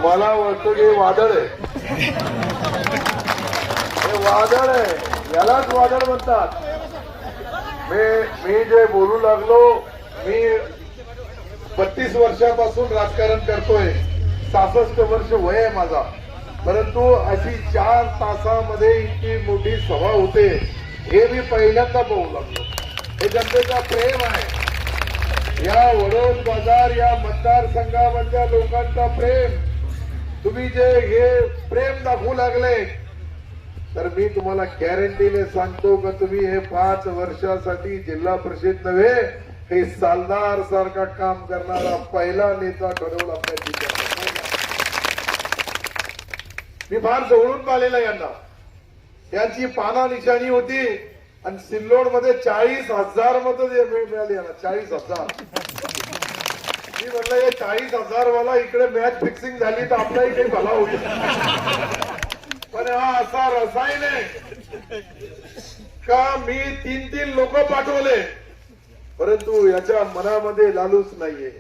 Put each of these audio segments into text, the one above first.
मला वाटतं की वादळ आहे, हे वादळ आहे, यालाच वादळ म्हणतात. मी जे बोलू लागलो, मी 32 वर्षापासून राजकारण करतोय, 66 वर्ष वय आहे माझा, परंतु अशी 4 तासामध्ये इतकी मोठी सभा होते हे मी पहिल्यांदा पाहू लागलो. हे जनतेचा प्रेम आहे, या वडोद बाजार या मतदारसंघामधल्या लोकांचा प्रेम. तुम्ही जे हे प्रेम दाखवू लागले, तर मी तुम्हाला गॅरंटीने सांगतो की तुम्ही हे 5 वर्षासाठी जिल्हा परिषद नव्हे, हे सालदार सारखा काम करणारा पहिला नेता ठरवला पाहिजे. मी फार जवळून पाहिलेला यांना, त्यांची पाना निशाणी होती आणि सिल्लोड मध्ये 40,000 मतं मिळाली यांना, 40,000. मी म्हणलं हे 40,000 वाला इकडे मॅच फिक्सिंग झाली तर आपलाही काही भला होईल, पण हा असा रसायन आहे का मी 3 लोक पाठवले, परंतु याच्या मनामध्ये लालूच नाहीये,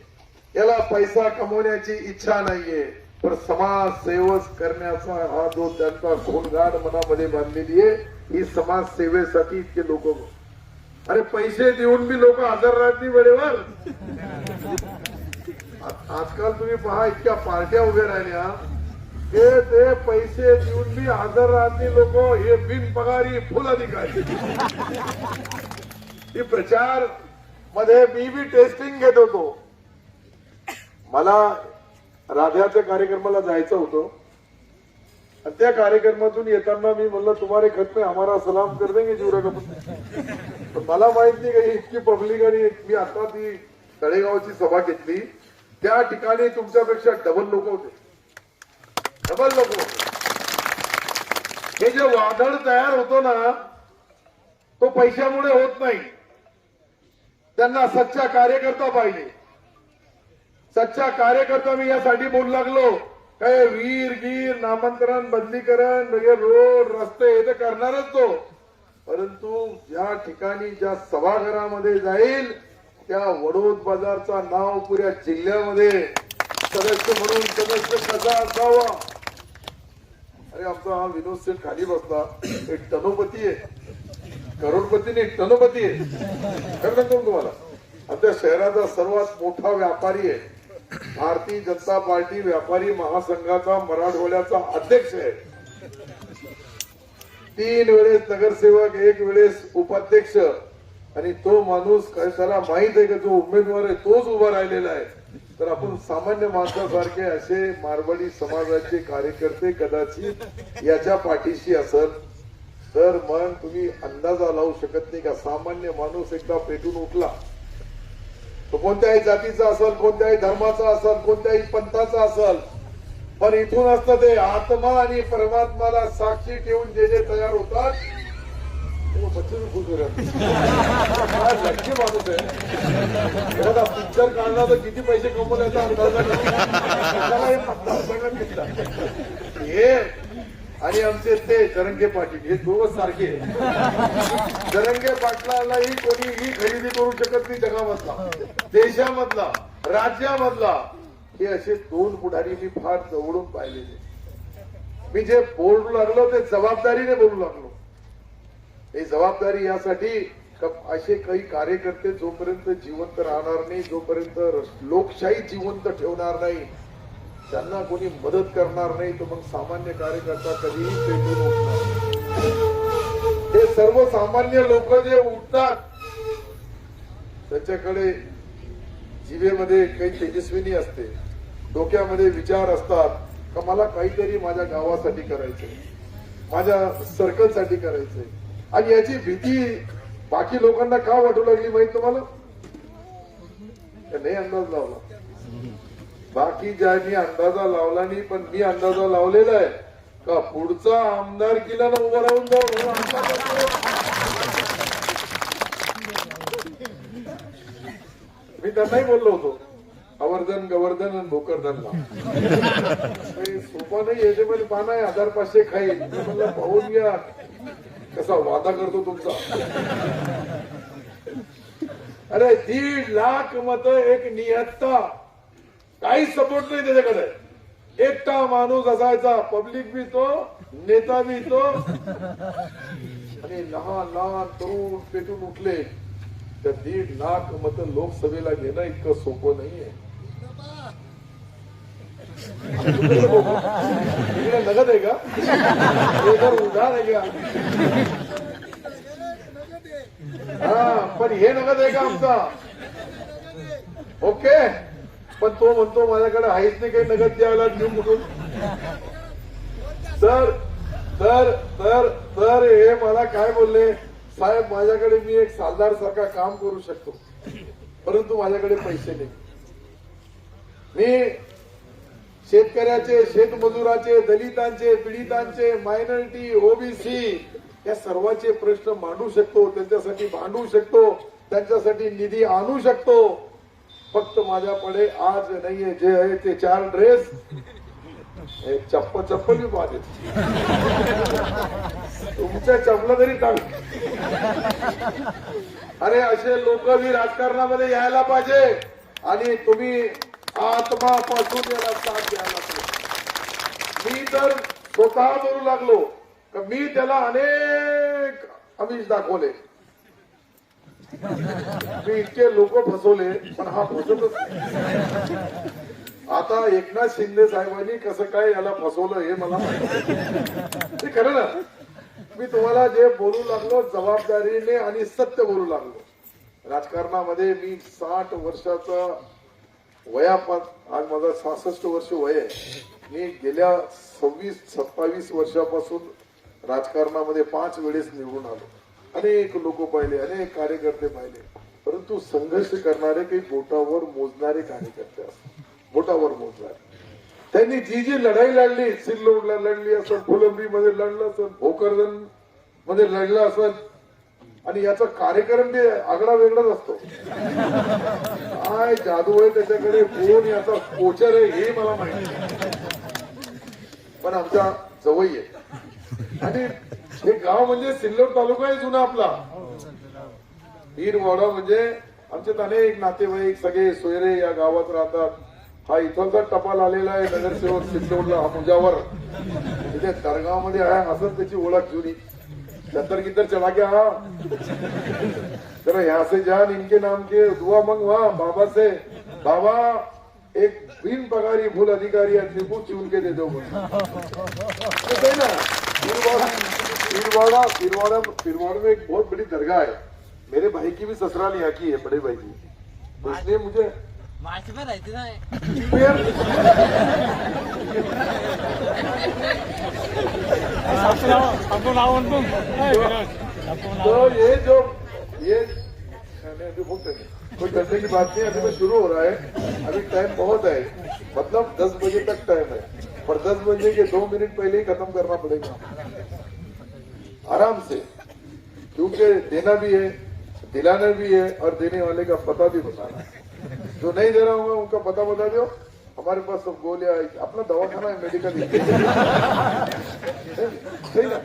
याला पैसा कमवण्याची इच्छा नाहीये, पण समाज सेवक करण्याचा हा जो त्यांचा सोनगाड मनामध्ये बांधलेली आहे, ही समाज सेवेसाठी इतके लोक. अरे पैसे देऊन बी लोक हजर राहत नाही वेळेवर. आजकाल तुम्ही पहा इतक्या पार्ट्या उभ्या राहिल्या, ते पैसे देऊन बी हजर राहत नाही लोक, हे बिनपगारी फुल अधिकारी. ही प्रचार मध्ये मी बी टेस्टिंग घेत होतो. मला राध्याच्या कार्यक्रमाला जायचं होतं आणि त्या कार्यक्रमातून येताना मी म्हणलं तुम्हारे खत में हमारा सलाम कर देंगे जीवरा का. मला माहित नाही का इतकी पब्लिक, आणि मी आता ती तळेगावची सभा घेतली, त्या ठिकाणी तुमच्यापेक्षा डबल लोक होते, डबल लोक होते. हे जे वादळ तयार होतो ना, तो पैशामुळे होत नाही, त्यांना सच्चा कार्यकर्ता पाहिजे. सच्चा कार्यकर्ता मी यासाठी बोलू लागलो, काय वीर गीर नामांतरण बदलीकरण म्हणजे रोड रस्ते हे तर करणारच तो, परंतु ज्या ठिकाणी ज्या सभागृहामध्ये जाईल त्या वडोद बाजारचा नाव पुऱ्या जिल्ह्यामध्ये सदस्य म्हणून सदस्य कसा असावा. अरे आमचा हा विनोद सेठ खाली बसला, एक टनोपती आहे, करोडपती नाही टनोपती आहे. खरं सांगतो तुम्हाला, आमच्या शहराचा सर्वात मोठा व्यापारी आहे, भारतीय जनता पार्टी व्यापारी महासंघाचा मराठवाड्याचा अध्यक्ष आहे, 3 वेळेस नगरसेवक, 1 वेळेस उपाध्यक्ष, आणि तो माणूस काय त्याला माहित आहे का जो उमेदवार आहे तोच उभा राहिलेला आहे. तर आपण सामान्य माणसासारखे असे मारवाडी समाजाचे कार्यकर्ते कदाचित याच्या पाठीशी असत, तर मग तुम्ही अंदाजा लावू शकत नाही का सामान्य माणूस एकदा पेटून उठला, तो कोणत्याही जातीचा असेल, कोणत्याही धर्माचा असेल, कोणत्याही पंथाचा असेल, पण इथून असतं ते आत्मा आणि परमात्माला साक्षी ठेवून जे जे तयार होतात लक्ष्य माणूस आहे. एखादा पिक्चर काढला तर किती पैसे कमवण्याचा अंदाजा हे, आणि आमचे ते जरंगे पाटील हे दोघं सारखे. जरंगे पाटलालाही कोणीही खरेदी करू शकत नाही जगामधला, देशामधला, राज्यामधला. हे असे 2 पुढारी मी फार जवळून पाहिलेले. मी जे बोलू लागलो ते जबाबदारीने बोलू लागलो. ही जबाबदारी यासाठी असे काही कार्यकर्ते जोपर्यंत जिवंत राहणार नाही, जोपर्यंत लोकशाही जिवंत ठेवणार नाही, त्यांना कोणी मदत करणार नाही, तर मग सामान्य कार्यकर्ता कधीही पेटून उठणार. हे सर्वसामान्य लोक जे उठतात त्याच्याकडे जिभेमध्ये काही तेजस्विनी असते, डोक्यामध्ये विचार असतात का मला काहीतरी माझ्या गावासाठी करायचंय, माझ्या सर्कलसाठी करायचंय. आणि याची भीती बाकी लोकांना का वाटू लागली माहित तुम्हाला? नाही अंदाज लावला, बाकी ज्यांनी अंदाजा लावला नाही, पण मी अंदाजा लावलेला आहे का पुढचा आमदारकीला ना उभं राहून जाऊ. मी त्यांनाही बोललो होतो, आवर्धन गवर्धन आणि भोकरधनला सोपा नाही, याच्यामध्ये पाना आहे 1500 खाईल. म्हणलं पाहून घ्या कसा वादा करतो तुमचा. अरे 1.5 लाख मत, एक निहत्ता, काही सपोर्ट नाही त्याच्याकडे. एकटा माणूस असायचा, पब्लिक बी तो, नेता बी तो, आणि लहान लहान तरुण पेटून उठले. त्या 1.5 लाख मत लोकसभेला घेणं इतकं सोपं नाहीये. इकडे नगद आहे का? उधार आहे का? हा, पण हे नगद आहे का आमचा? ओके. पण तो म्हणतो माझ्याकडे आहेच नाही काही नगद द्यायला, देऊ कुठून? तर तर तर तर हे मला काय बोलले, साहेब माझ्याकडे मी एक सालदार सारखा काम करू शकतो, परंतु माझ्याकडे पैसे नाही. मी शेतकऱ्याचे, शेतमजुराचे, दलितांचे, पीडितांचे, मायनॉरिटी, ओबीसी या सर्वांचे प्रश्न मांडू शकतो, त्यांच्यासाठी भांडू शकतो, त्यांच्यासाठी निधी आणू शकतो. फक्त माझ्याकडे आज नाहीये. जे आहे ते 4 ड्रेस, चप्पल बी पाहिजे. तुमच्या चपला तरी टाक. अरे असे लोक बी राजकारणामध्ये यायला पाहिजे आणि तुम्ही आत्मापासून याला साथ द्यायला पाहिजे. मी तर स्वतः बोलू लागलो का मी त्याला अनेक आमिष दाखवले, मी इतके लोक फसवले, पण हा फसवतच नाही. आता एकनाथ शिंदे साहेबांनी कसं काय याला फसवलं हे मला माहिती. ते खरं ना, मी तुम्हाला जे बोलू लागलो जबाबदारीने आणि सत्य बोलू लागलो. राजकारणामध्ये मी 60 वर्षाचा वयापास, आज माझा 66 वर्ष वय आहे. मी गेल्या 26-27 वर्षापासून राजकारणामध्ये 5 वेळेस निवडून आलो. अनेक लोक पाहिले, अनेक कार्यकर्ते पाहिले, परंतु संघर्ष करणारे काही बोटावर मोजणारे कार्यकर्ते असतात, बोटावर मोजणारे. त्यांनी जी जी लढाई लढली, सिल्लोडला लढली असेल, फुलंब्रीमध्ये लढलं असेल, भोकरदन मध्ये लढलं असेल, आणि याचा कार्यक्रम बी आगळा वेगळाच असतो. काय जादू आहे त्याच्याकडे, कोण याचा कोचर आहे हे मला माहिती, पण आमच्या जवळ आहे. आणि हे गाव म्हणजे सिल्लोड तालुका आहे जुना आपला. हीरवाडा म्हणजे आमच्यात अनेक नातेवाईक सगळे सोयरे या गावात राहतात. हा इथलचा टपाल आलेला आहे नगरसेवक सिल्लोडला, हा मुजावर तिथे दरगाव मध्ये आहे, असं त्याची ओळख जुनी. छतर कितर चला गया जरा यहाँ से जान, इनके नाम के दुआ मंगवा बाबा से, बाबा एक बिन पगारी भूल अधिकारी अपने को चुन के दे दो. ना फिरवाड़ा में एक बहुत बड़ी दरगाह है. मेरे भाई की भी ससुराल यहाँ की है, बड़े भाई की. तो इसलिए मुझे रहती ना तो ये जो ये कोई करने की बात नहीं. अभी तो शुरू हो रहा है, अभी टाइम बहुत है, मतलब 10 बजे तक टाइम है, पर 10 बजे के 2 मिनट पहले ही खत्म करना पड़ेगा आराम से, क्योंकि देना भी है, दिलाना भी है, और देने वाले का पता भी बताना है. जो नहीं दे रहा होगा उनका पता बता दो. हमारे पास सब गोलियां, अपना दवाखाना है, मेडिकल सही ना.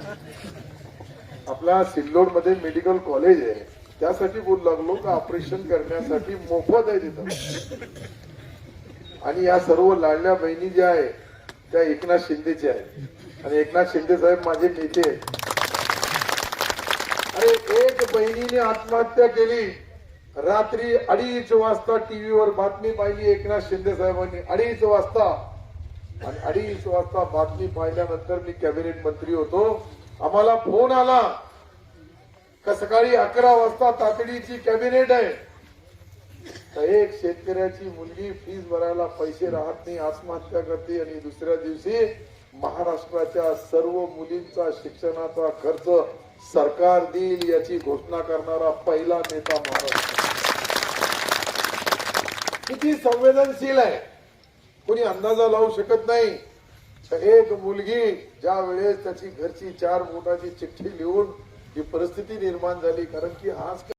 आपला सिल्लोड मध्ये मेडिकल कॉलेज आहे, त्यासाठी बोलू लागलो का ऑपरेशन करण्यासाठी मोफत आहे तिथं. आणि या सर्व लाडल्या बहिणी ज्या आहे त्या एकनाथ शिंदेच्या आहेत, आणि एकनाथ शिंदे साहेब माझे नेते आहेत. अरे एक बहिणीने आत्महत्या केली, रात्री 2:30 वाजता टीव्हीवर बातमी पाहिली एकनाथ शिंदे साहेबांनी, 2:30 वाजता. आणि 2:30 वाजता बातमी पाहिल्यानंतर मी कॅबिनेट मंत्री होतो, आम्हाला फोन आला का सकाळी 11 वाजता तातडीची कॅबिनेट आहे. तर एक शेतकऱ्याची मुलगी फीस भरायला पैसे राहत नाही, आत्महत्या करते, आणि दुसऱ्या दिवशी महाराष्ट्राच्या सर्व मुलींचा शिक्षणाचा खर्च सरकार देईल याची घोषणा करणारा पहिला नेता महाराष्ट्र. किती संवेदनशील आहे, कोणी अंदाजा लावू शकत नाही. एक मुलगी ज्या वेळेस त्याची घरची 4 बोटाची चिठ्ठी लिहून ही परिस्थिती निर्माण झाली, कारण की आज